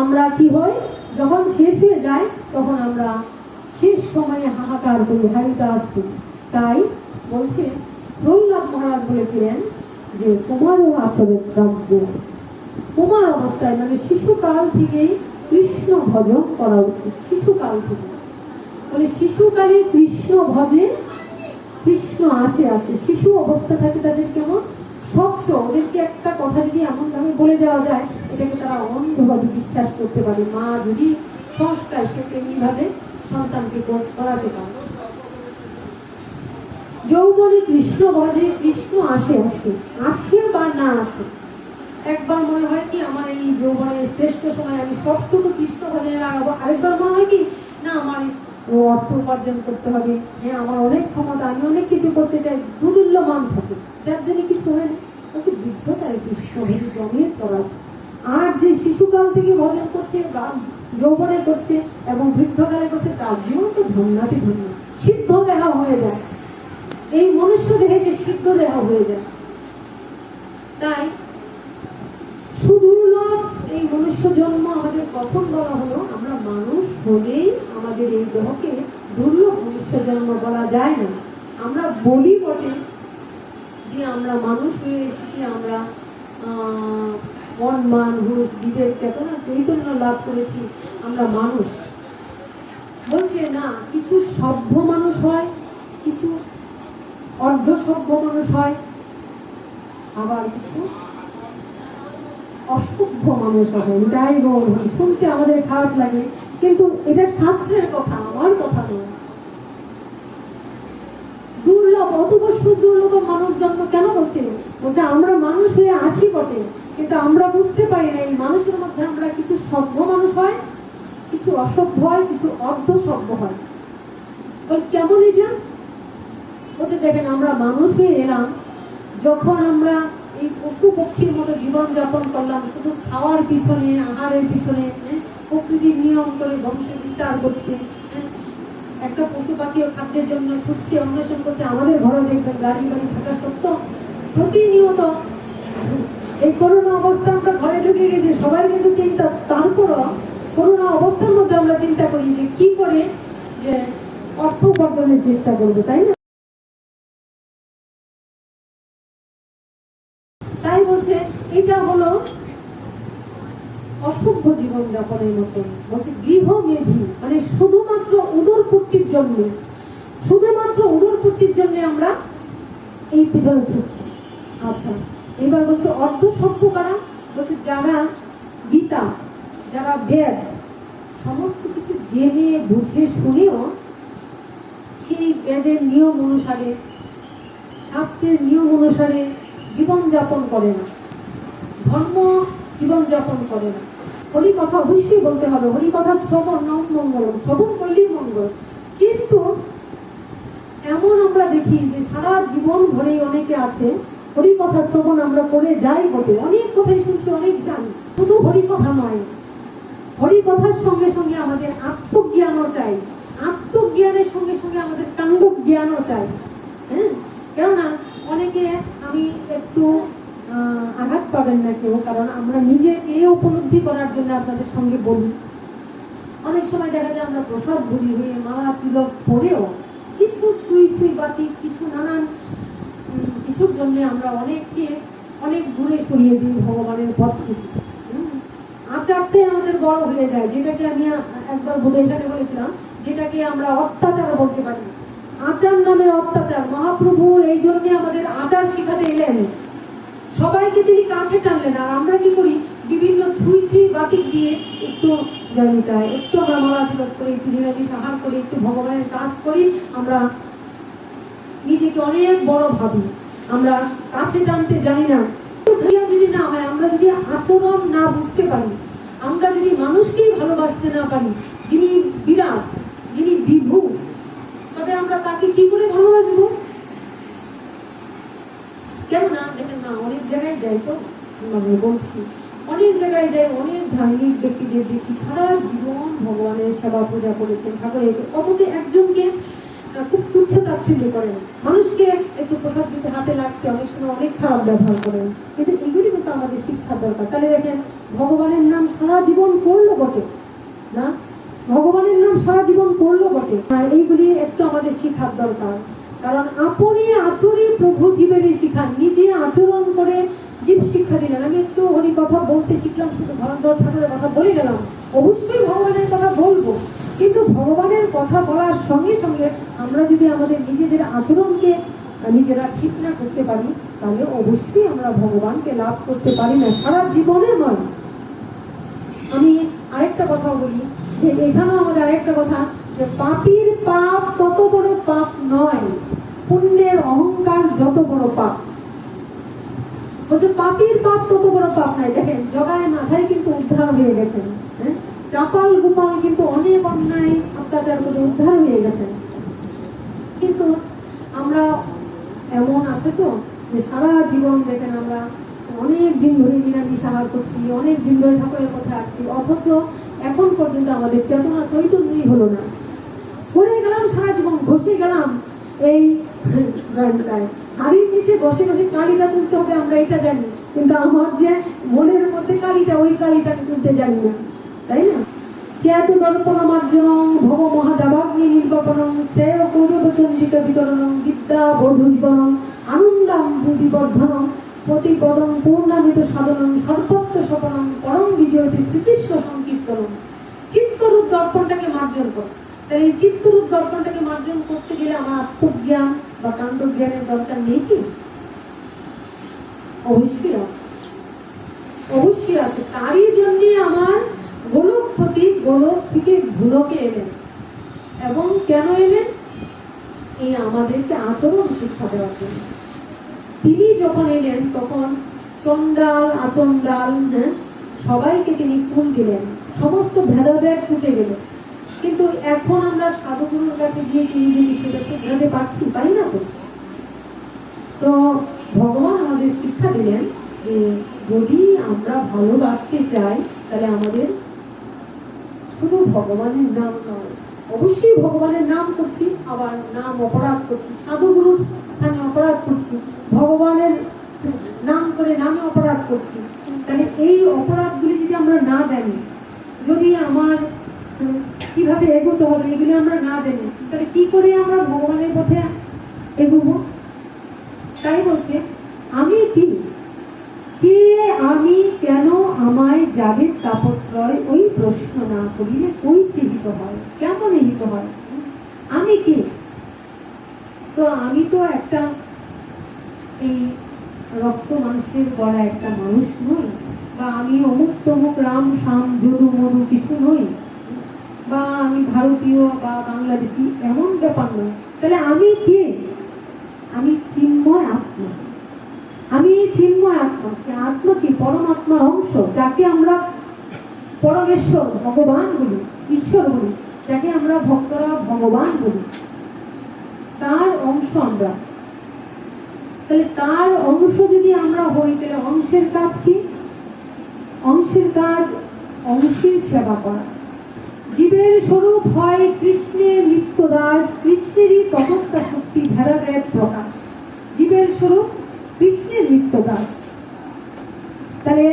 আমরা কি হয়, যখন শেষ হয়ে যায় তখন আমরা শেষ সময়ে হাহাকার করি, হারিদাস করি। তাই বলছে, প্রহ্লাদ মহারাজ বলেছিলেন যে তোমারও আচরণ দ্রব্য। তোমার অবস্থায় মানে শিশুকাল থেকেই কৃষ্ণ ভজন করা উচিত। শিশুকাল থেকে মানে শিশুকালে কৃষ্ণ ভজে, কৃষ্ণ আসে। শিশু অবস্থা থাকে তাদের কেমন স্বচ্ছ, ওদেরকে একটা কথা যদি এমন ভাবে বলে দেওয়া যায় এটাকে তারা অন্ধভাবে বিশ্বাস করতে পারে। মা যদি সংস্কার সে তেমনি ভাবে সন্তানকে করাতে পারে। যৌবনে কৃষ্ণ ভজে, কৃষ্ণ আসে বা না আসে। একবার মনে হয় কি আমার এই যৌবনের শ্রেষ্ঠ সময় আমি সবটুকু কৃষ্ণ ভজনে লাগাবো, আরেকবার মনে হয় কি না আমার অর্থ উপার্জন করতে হবে, হ্যাঁ আমার অনেক ক্ষমতা, আমি অনেক কিছু করতে চাই, দুর্লমান থাকে, যার জন্য কিছু হয় না। বৃদ্ধতায় কৃষ্ণ ভজন জমিয়ে পড়া। আর যে শিশুকাল থেকে ভজন করছে, যৌবনে করছে এবং বৃদ্ধকালে করছে, তার জীবন তো ধন্যাতি ধন্য, সিদ্ধ দেহা হয়ে যায়। এই মনুষ্য দেহে সে সিদ্ধ দেহ হয়ে যায়। তাই সুদুর্লভ এই মনুষ্য জন্ম আমাদের কখন বলা হলো? আমরা মানুষ হলেই আমাদের এই দেহকে দুর্লভ মনুষ্য জন্ম বলা যায় না। আমরা বলি বটে যে আমরা মানুষ হয়ে এসেছি, আমরা মন মান হুশ বিবেক চেতনা চৈতন্য লাভ করেছি, আমরা মানুষ। বলছে না, কিছু সভ্য মানুষ হয়, কিছু অর্ধ সভ্য মানুষ হয়, আবার কিছু অসভ্য মানুষ হয়। তাই শুনতে আমাদের খারাপ লাগে, কিন্তু এটা শাস্ত্রের কথা, আমার কথা নয়। দুর্লভ, অথবা সুদুর্লভ মানুষ জন্ম কেন বলছে? বলছে আমরা মানুষ হয়ে আসি বটে, কিন্তু আমরা বুঝতে পারি না এই মানুষের মধ্যে আমরা কিছু সভ্য মানুষ হয়, কিছু অসভ্য হয়, কিছু অর্ধ সভ্য হয়। কেমন এটা? বলছে দেখেন, আমরা মানুষ হয়ে এলাম যখন আমরা এই পশু পক্ষীর মতো জীবন যাপন করলাম, শুধু খাওয়ার পিছনে, আহারের পিছনে, প্রকৃতির নিয়ম করে বংশ বিস্তার করছে। একটা পশু পাখিও খাদ্যের জন্য ছুটছে, অন্বেষণ করছে। আমাদের ঘরে দেখবেন গাড়ি বাড়ি থাকা সত্ত্বেও প্রতিনিয়ত এই করোনা অবস্থা আমরা ঘরে ঢুকে গেছি, সবাই কিন্তু চিন্তা। তারপরও করোনা অবস্থার মধ্যে আমরা চিন্তা করি যে কি করে যে অর্থ উপার্জনের চেষ্টা করবো, তাই না? তাই বলছে এটা হলো অসভ্য জীবন যাপনের মতো। বলছে গৃহমেধি, মানে শুধুমাত্র উদরপূর্তির জন্য, শুধুমাত্র উদরপূর্তির জন্য আমরা এই পিছনে ছুটছি। আচ্ছা, এবার বলছে অর্ধ সভ্য কারা? বলছে যারা গীতা, যারা বেদ, সমস্ত কিছু জেনে বুঝে শুনেও সেই বেদের নিয়ম অনুসারে, শাস্ত্রের নিয়ম অনুসারে জীবন যাপন করে না, ধর্ম জীবন যাপন করে না। হরি কথা অবশ্যই বলতে হবে, হরি কথা শ্রবণ নম মঙ্গল, শ্রবণ করলেই মঙ্গল। কিন্তু এমন আমরা দেখি যে সারা জীবন ভরে অনেকে আছে হরি কথা শ্রবণ আমরা করে যাই বটে, অনেক কথাই শুনছি, অনেক জানি, শুধু হরি কথা নয়, হরি কথার সঙ্গে সঙ্গে আমাদের আত্মজ্ঞানও চাই, আত্মজ্ঞানের সঙ্গে সঙ্গে আমাদের কাণ্ড জ্ঞানও চাই। হ্যাঁ, কেননা অনেকে, আমি একটু আঘাত পাবেন না কেউ, কারণ আমরা নিজেকে উপলব্ধি করার জন্য আপনাদের সঙ্গে বলি। অনেক সময় দেখা যায় আমরা প্রসাদ বুঝি হয়ে মালা তিলক পরেও কিছু ছুঁই ছুঁই বাতি, কিছু নানান কিছুর জন্য আমরা অনেককে অনেক দূরে সরিয়ে দিই ভগবানের পথ থেকে। আচারটাই আমাদের বড় হয়ে যায়, যেটাকে আমি একবার এখানে বলেছিলাম, যেটাকে আমরা অত্যাচার বলতে পারি। আচার নামের অত্যাচার। মহাপ্রভু এই জন্য আমাদের আচার শিখাতে এলেন, সবাইকে তিনি কাছে টানলেন। আর আমরা কি করি? বিভিন্ন ছুঁই ছুঁই বাতিক দিয়ে একটু জয়নিতায়, একটু আমরা মালা তিলক করে, একটু নিরামিষ আহার করে, একটু ভগবানের কাজ করি, আমরা নিজেকে অনেক বড় ভাবি, আমরা কাছে টানতে জানি না। যদি না হয়, আমরা যদি আচরণ না বুঝতে পারি, আমরা যদি মানুষকেই ভালোবাসতে না পারি, যিনি বিরাট, যিনি বিভু, তবে আমরা তাকে কি করে ভালোবাসবো? কেননা দেখেন না, অনেক জায়গায় যাই, তো মানে বলছি, অনেক জায়গায় যাই, অনেক ধার্মিক ব্যক্তিদের দেখি সারা জীবন ভগবানের সেবা পূজা করেছেন, ঠাকুরের, অথচ একজনকে খুব তুচ্ছ তাচ্ছিল্য করেন, মানুষকে একটু প্রসাদ দিতে হাতে লাগতে অনেক সময় অনেক খারাপ ব্যবহার করেন। কিন্তু এগুলি কিন্তু আমাদের শিক্ষার দরকার। তাহলে দেখেন, ভগবানের নাম সারা জীবন করলো বটে না, ভগবানের নাম সারা জীবন করলো বটে, আর এইগুলি একটু আমাদের শিক্ষার দরকার। কারণ আপনি আচরে প্রভু জীবের শিখান, নিজে আচরণ করে জীব শিক্ষা দিলেন। আমি একটু হরি কথা বলতে শিখলাম, শুধু ধরন্ধর ঠাকুরের কথা বলে গেলাম, অবশ্যই ভগবানের কথা বলবো, কিন্তু ভগবানের কথা বলার সঙ্গে সঙ্গে আমরা যদি আমাদের নিজেদের আচরণকে নিজেরা ঠিক না করতে পারি, তাহলে অবশ্যই আমরা ভগবানকে লাভ করতে পারি না, সারা জীবনে নয়। আমি আরেকটা কথা বলি, যে এখানেও আমাদের আরেকটা কথা, যে পাপীর পাপ তত বড় পাপ নয়, পুণ্যের অহংকার যত বড় পাপ। বলছে পাপীর পাপ তত বড় পাপ নয়। দেখেন, জগায় মাথায় কিন্তু উদ্ধার হয়ে গেছেন, হ্যাঁ, চাপাল গোপাল কিন্তু অনেক অন্যায় অত্যাচার করে উদ্ধার হয়ে গেছেন। কিন্তু আমরা এমন আছে তো, যে সারা জীবন দেখেন আমরা অনেক দিন ধরে নিরামিষ আহার করছি, অনেক দিন ধরে ঠাকুরের কথা আসছি, অথচ এখন পর্যন্ত আমাদের চেতনা চৈতন্যই হলো না। করে গেলাম সারা জীবন, ঘষে গেলাম এই জয়ন্তায়, হাড়ির নিচে বসে বসে কালিটা তুলতে হবে আমরা এটা জানি, কিন্তু আমার যে মনের মধ্যে কালিটা, ওই কালিটাকে তুলতে জানি না, তাই না? চেত দর্পণমার্জনং ভব মহাদাবাগ্নি নির্বাপনং শ্রেয় কৌরবচন্দিত বিতরণং বিদ্যা বধূ জীবনং আনন্দাম বিবর্ধনং প্রতিপদং পূর্ণামিত সাধনং সর্বত্র সপনং পরম বিজয়তে শ্রীকৃষ্ণ সংকীর্তনং। চিত্তরূপ দর্পণটাকে মার্জন করো। তাই এই চিত্তরূপ দর্পণটাকে মার্জন করতে গেলে আমার আত্মজ্ঞান বা কাণ্ড জ্ঞানের দরকার নেই কি? অবশ্যই আছে, অবশ্যই আছে। তারই জন্য আমার গোলকপতি গোলক থেকে ভুলকে এলেন। এবং কেন এলেন? এই আমাদেরকে আচরণ শিক্ষা দেওয়ার জন্য। তিনি যখন এলেন তখন চণ্ডাল আচণ্ডাল, হ্যাঁ, সবাইকে তিনি কুল দিলেন, সমস্ত ভেদাভেদ ফুটে গেল। কিন্তু এখন আমরা সাধুগুরুর কাছে গিয়ে তিনি যদি সেটা শুধরাতে পারছি, পারি না তো। তো ভগবান আমাদের আমাদের শিক্ষা দিলেন যে যদি আমরা ভালোবাসতে চাই তাহলে আমাদের শুধু ভগবানের নাম নয়, অবশ্যই ভগবানের নাম করছি, আবার নাম অপরাধ করছি, সাধুগুরুর স্থানে অপরাধ করছি, ভগবানের নাম করে নামে অপরাধ করছি। তাহলে এই অপরাধগুলি যদি আমরা না জানি, যদি আমার কিভাবে এগোতে হবে এগুলি আমরা না জানি, তাহলে কি করে আমরা ভগবানের পথে এগোবো? তাই বলছে আমি কি, কে আমি, কেন আমায় যাদের তাপত্রয়, ওই প্রশ্ন না করিলে কই চিহিত হয়, কেমন হিত হয়? আমি কে? তো আমি তো একটা এই রক্ত মাংসের গড়া একটা মানুষ নই, বা আমি অমুক তমুক রাম শাম যদু মধু কিছু নই, বা আমি ভারতীয় বা বাংলাদেশি, এমন ব্যাপার নয়। তাহলে আমি কে? আমি চিন্ময় আত্মা। আমি চিন্ময় আত্মা। সে আত্মা কি? পরমাত্মার অংশ, যাকে আমরা পরমেশ্বর ভগবান বলি, ঈশ্বর বলি, যাকে আমরা ভক্তরা ভগবান বলি, তার অংশ আমরা। তাহলে তার অংশ যদি আমরা হই, তাহলে অংশের কাজ কি? অংশের কাজ অংশের সেবা করা। জীবের স্বরূপ হয় কৃষ্ণের নিত্য দাস, কৃষ্ণেরই তপস্যা শক্তি ভেদাভেদ প্রকাশ। জীবের স্বরূপ কৃষ্ণের নিত্য দাস। তাহলে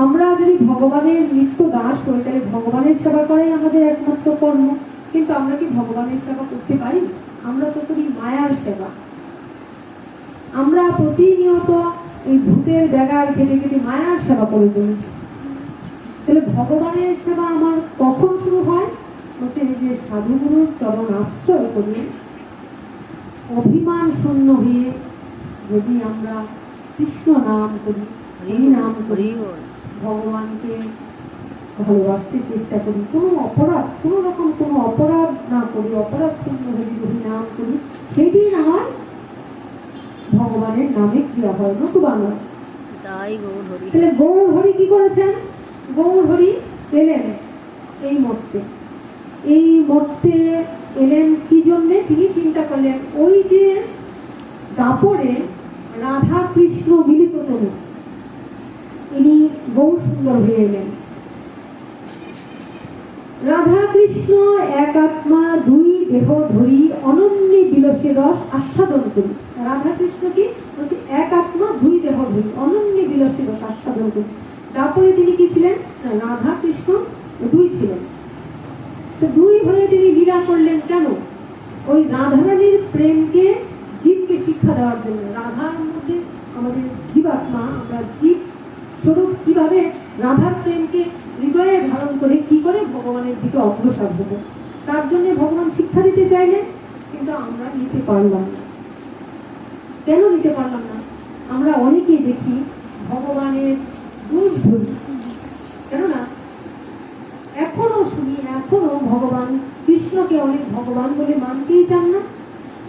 আমরা যদি ভগবানের নিত্য দাস হই, তাহলে ভগবানের সেবা করাই আমাদের একমাত্র কর্ম। কিন্তু আমরা কি ভগবানের সেবা করতে পারি? আমরা তো করি মায়ার সেবা। আমরা প্রতিনিয়ত এই ভূতের জায়গায় কেটে কেটে মায়ার সেবা করে চলেছি। তাহলে ভগবানের সেবা আমার কখন শুরু হয়? বলছে যে সাধুগুরুর চরণ আশ্রয় করি, অভিমান শূন্য হয়ে যদি আমরা কৃষ্ণ নাম করি, এই নাম করি, ভগবানকে ভালোবাসতে চেষ্টা করি, কোনো অপরাধ, কোনো রকম কোনো অপরাধ না করি, অপরাধ শূন্য হয়ে যদি নাম করি, সেদিন আমার ভগবানের নামে ক্রিয়া হয়, নতুবা নয়। তাহলে গৌর হরি কি করেছেন? গৌর হরি এলেন এই মর্তে। এই মর্তে এলেন কি জন্যে? তিনি চিন্তা করলেন ওই যে দাপরে রাধা কৃষ্ণ মিলিত তনু, ইনি গৌর সুন্দর হয়ে এলেন। রাধা কৃষ্ণ এক আত্মা দুই দেহ ধরি, অনন্য বিলসে রস আস্বাদন করি। রাধা কৃষ্ণ কি বলছে? এক আত্মা দুই দেহ ধরি, অনন্য বিলসে রস আস্বাদন করি। তারপরে তিনি কি ছিলেন? রাধা কৃষ্ণ দুই ছিলেন। তো দুই হয়ে তিনি লীলা করলেন কেন? ওই রাধারানীর প্রেমকে জীবকে শিক্ষা দেওয়ার জন্য। রাধার মধ্যে আমাদের জীবাত্মা, আমরা জীব স্বরূপ কিভাবে রাধার প্রেমকে হৃদয়ে ধারণ করে কি করে ভগবানের দিকে অগ্রসর হবো, তার জন্য ভগবান শিক্ষা দিতে চাইলেন। কিন্তু আমরা নিতে পারলাম না। কেন নিতে পারলাম না? আমরা অনেকেই দেখি ভগবানের দোষ ধরি, কেননা এখনো শুনি, এখনো ভগবান কৃষ্ণকে অনেক ভগবান বলে মানতেই চান না।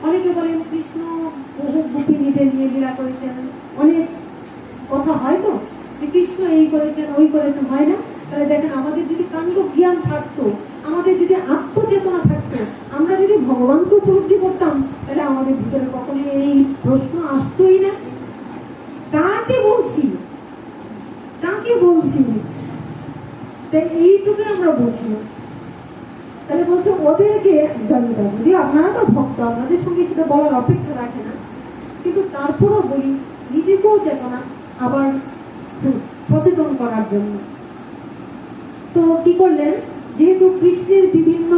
অনেকে বলেন কৃষ্ণ বহু গোপিনীদের নিয়ে লীলা করেছেন, অনেক কথা হয় তো যে কৃষ্ণ এই করেছেন ওই করেছেন, হয় না? তাহলে দেখেন আমাদের যদি কাণ্ড জ্ঞান থাকতো, আমাদের যদি আত্মচেতনা থাকতো, আমরা যদি ভগবানকে উপলব্ধি করতাম, তাহলে আমাদের ভিতরে কখনো এই প্রশ্ন আসতোই না। কাকে বলছি, কাকে বলছি, তাই এইটুকু আমরা বুঝি না। তাহলে বলছে ওদেরকে জানিয়ে, যদি আপনারা তো ভক্ত, আপনাদের সঙ্গে সেটা বলার অপেক্ষা রাখে না, কিন্তু তারপরও বলি নিজেকেও চেতনা আবার সচেতন করার জন্য। তো কি করলেন? যেহেতু কৃষ্ণের বিভিন্ন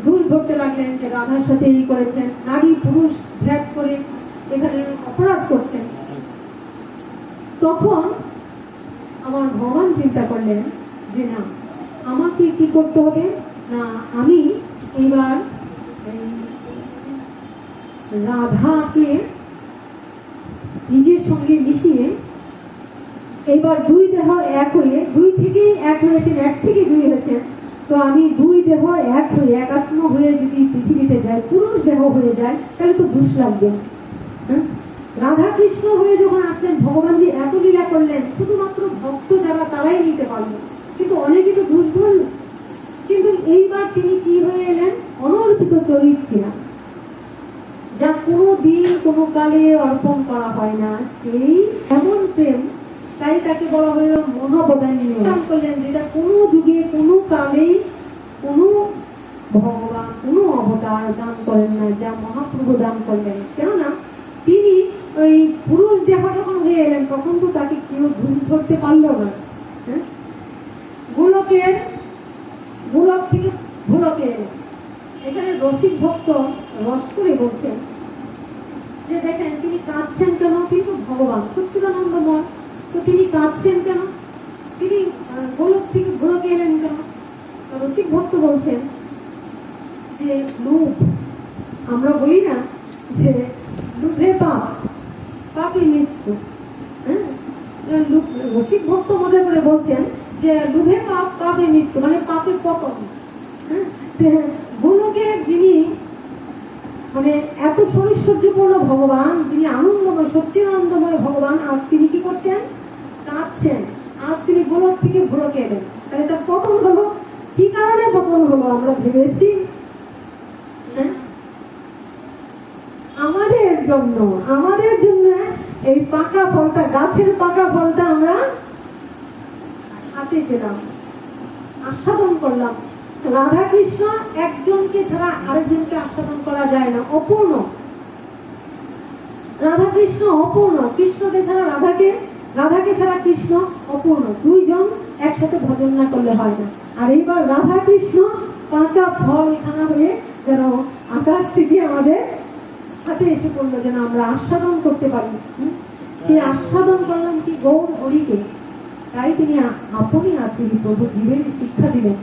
ভুল ধরতে লাগলেন যে রাধার সাথে এই করেছেন, নারী পুরুষ ভেদ করে এখানে অপরাধ করছেন, তখন আমার ভগবান চিন্তা করলেন যে না, আমাকে কি করতে হবে? না, আমি এবার রাধাকে নিজের সঙ্গে মিশিয়ে, এবার দুই দেহ এক হয়ে, দুই থেকেই এক হয়েছেন, এক থেকে দুই হয়েছেন, তো আমি দুই দেহ এক হয়ে একাত্ম হয়ে যদি পৃথিবীতে যাই, পুরুষ দেহ হয়ে যায়, তাহলে তো দুষ লাগবে। রাধা কৃষ্ণ হয়ে যখন আসলেন, ভগবানজি এত লীলা করলেন, শুধুমাত্র ভক্ত যারা তারাই নিতে পারলেন, কিন্তু অনেকে তো দুষ ধরল। কিন্তু এইবার তিনি কি হয়ে এলেন? অনর্পিত চরিত্রা, যা কোনো দিন কোনো কালে অর্পণ করা হয় না, সেই এমন প্রেম, তাই তাকে বলা হইল মহাবদান্য। দান করলেন যেটা কোনো যুগে কোনো কালেই কোনো ভগবান কোনো অবতার দান করেন না, যা মহাপ্রভু দান করলেন। কেননা তিনি ওই পুরুষ দেহ যখন হয়ে এলেন তখন তো তাকে কেউ ধরতে পারল না। গোলক থেকে ভুলকে এলেন। এখানে রসিক ভক্ত রস করে বলছেন যে দেখেন তিনি কাঁদছেন কেন? তিনি তো ভগবান সচ্চিদানন্দময়, তো তিনি কাঁদছেন কেন? তিনি গোলক থেকে ভুলকে এলেন কেন? রসিক ভক্ত বলছেন যে লোভ, আমরা বলি না যে লোভে পাপ, পাপই মৃত্যু। রসিক ভক্ত মজা করে বলছেন যে লোভে পাপ, পাপে মৃত্যু, মানে পাপে পতন। গোলকের যিনি মানে এত শরীরসহ্যপূর্ণ ভগবান, যিনি আনন্দময় সচ্চিদানন্দময় ভগবান, আজ তিনি কি করছেন? কাঁদছেন। আজ তিনি গোলক থেকে ভুলকে এলেন। তাহলে তার পতন হলো কি কারণে? পতন হলো আমরা ভেবেছি আমাদের জন্য এই পাকা ফলটা, গাছের পাকা ফলটা আমরা হাতে পেলাম, আস্বাদন করলাম। রাধা কৃষ্ণ একজনকে ছাড়া আরেকজনকে আস্বাদন করা যায় না, অপূর্ণ। রাধা কৃষ্ণ অপূর্ণ, কৃষ্ণকে ছাড়া রাধাকে ছাড়া কৃষ্ণ অপূর্ণ। দুইজন একসাথে ভজন না করলে হয় না। আর এইবার রাধা কৃষ্ণ পাকা ফল খানা হয়ে যেন আকাশ থেকে আমাদের হাতে এসে পড়লো, যেন আমরা আস্বাদন করতে পারি। সেই আস্বাদন করলাম কি গৌর হরিকে। তাই তিনি আপনি আছেন প্রভু জীবের শিক্ষা দিলেন।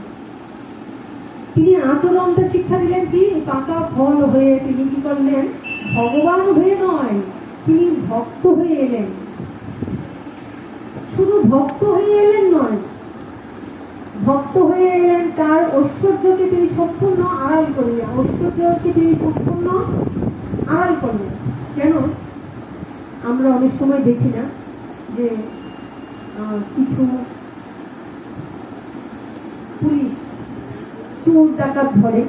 তিনি আচরণটা শিক্ষা দিলেন কি? পাকা ফল হয়ে তিনি কি করলেন? ভগবান হয়ে নয়, তিনি ভক্ত হয়ে এলেন। শুধু ভক্ত হয়ে এলেন নয়, ভক্ত হয়ে এলেন, তার ঐশ্বর্যকে তিনি সম্পূর্ণ আড়াল করলেন। ঐশ্বর্যকে তিনি সম্পূর্ণ আড়াল করলেন। কেন? আমরা অনেক সময় দেখি না যে কিছু পুলিশ চোর ডাকাত ধরে,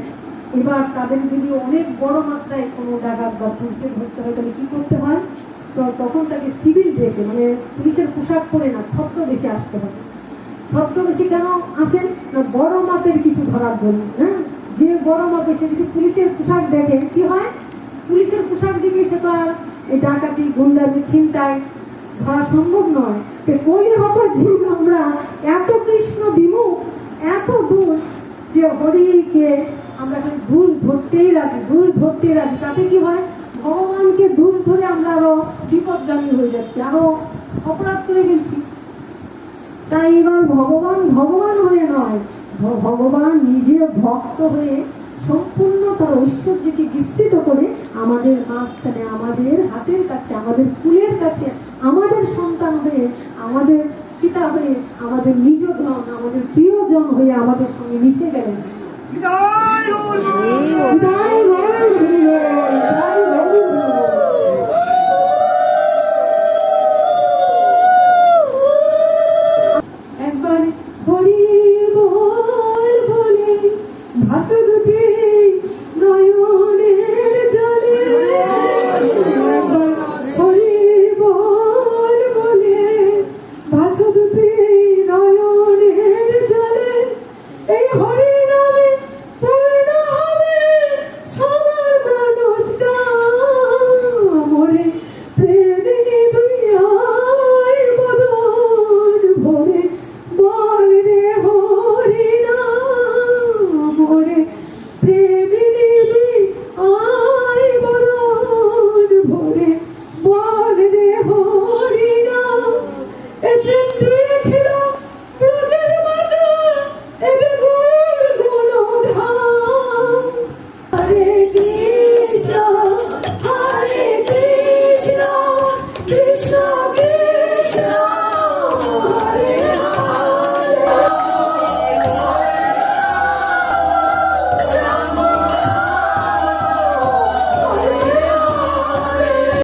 এবার তাদের যদি অনেক বড় মাত্রায় কোনো ডাকাত বা চোরকে ধরতে হয় তাহলে কি করতে হয়? তো তখন তাকে সিভিল ড্রেসে, মানে পুলিশের পোশাক পরে না, ছদ্মবেশে আসতে হবে। ছদ্মবেশে কেন আসেন? না বড় মাপের কিছু ধরার জন্য। যে বড় মাপে সে যদি পুলিশের পোশাক দেখে কি হয়? পুলিশের পোশাক দেখে সে তো আর এই ডাকাতি, গুন্ডামি, ছিনতাই ধরা সম্ভব নয়। কলি হত জীব আমরা এত কৃষ্ণ বিমুখ, এত দূর যে হরিকে আমরা দূর ধরতেই রাজি। তাতে কি হয়? ভগবানকে দূর ধরে আমরা আরো বিপদগামী হয়ে যাচ্ছি, আরো অপরাধ করে ফেলছি। তাই এবার ভগবান হয়ে নয়, ভগবান নিজে ভক্ত হয়ে সম্পূর্ণ তার ঐশ্বর্যকে বিস্তৃত করে আমাদের মাঝখানে, আমাদের হাতের কাছে, আমাদের ফুলের কাছে, আমাদের সন্তান হয়ে, আমাদের পিতা হয়ে, আমাদের নিজজন, আমাদের প্রিয়জন হয়ে আমাদের সঙ্গে মিশে গেলেন। একবার হরি বল বলে ভাসুর উঠে নয়নের জলে, হরি বল বলে ভাসুর উঠে নয়নের জলে। এই হরি নামে পূর্ণ হবে সবার মানুষ মরে, প্রেমিনী দুই আয় বদন ভরে, বল রে হরি নাম মরে, প্রেমিনী দুই আয় বদন ভরে, বল রে হরি নাম।